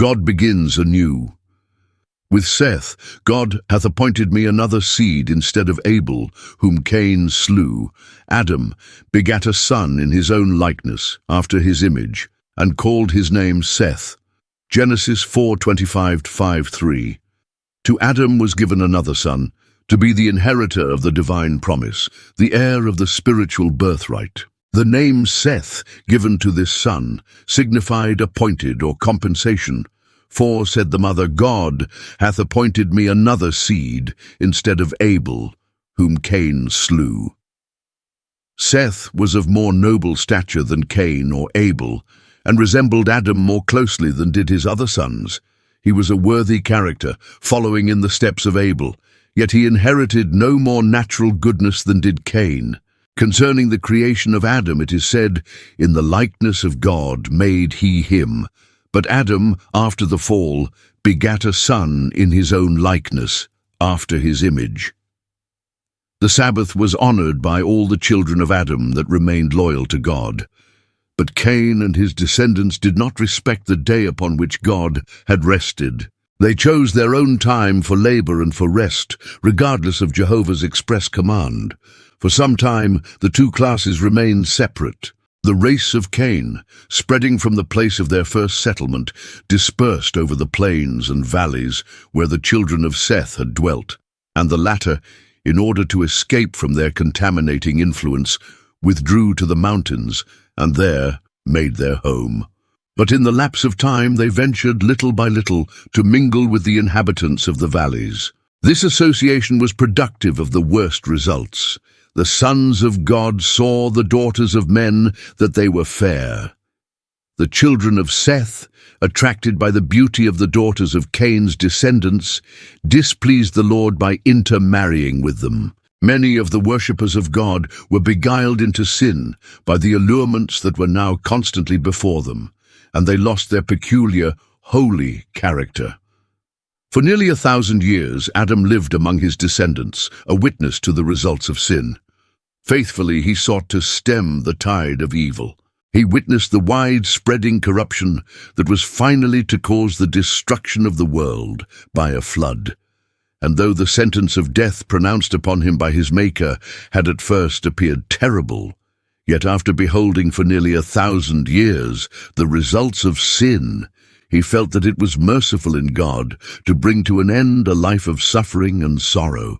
God begins anew. With Seth, God hath appointed me another seed instead of Abel, whom Cain slew. Adam begat a son in his own likeness, after his image, and called his name Seth. Genesis 4:25-5-3. To Adam was given another son, to be the inheritor of the divine promise, the heir of the spiritual birthright. The name Seth, given to this son, signified appointed or compensation. For, said the mother, God hath appointed me another seed instead of Abel, whom Cain slew. Seth was of more noble stature than Cain or Abel, and resembled Adam more closely than did his other sons. He was a worthy character, following in the steps of Abel, yet he inherited no more natural goodness than did Cain. Concerning the creation of Adam it is said, "In the likeness of God made he him." But Adam, after the fall, begat a son in his own likeness, after his image. The Sabbath was honored by all the children of Adam that remained loyal to God. But Cain and his descendants did not respect the day upon which God had rested. They chose their own time for labor and for rest, regardless of Jehovah's express command. For some time, the two classes remained separate. The race of Cain, spreading from the place of their first settlement, dispersed over the plains and valleys where the children of Seth had dwelt, and the latter, in order to escape from their contaminating influence, withdrew to the mountains and there made their home. But in the lapse of time they ventured little by little to mingle with the inhabitants of the valleys. This association was productive of the worst results. The sons of God saw the daughters of men that they were fair. The children of Seth, attracted by the beauty of the daughters of Cain's descendants, displeased the Lord by intermarrying with them. Many of the worshippers of God were beguiled into sin by the allurements that were now constantly before them, and they lost their peculiar, holy character. For nearly 1,000 years, Adam lived among his descendants, a witness to the results of sin. Faithfully, he sought to stem the tide of evil. He witnessed the wide-spreading corruption that was finally to cause the destruction of the world by a flood. And though the sentence of death pronounced upon him by his Maker had at first appeared terrible, yet after beholding for nearly 1,000 years the results of sin, he felt that it was merciful in God to bring to an end a life of suffering and sorrow.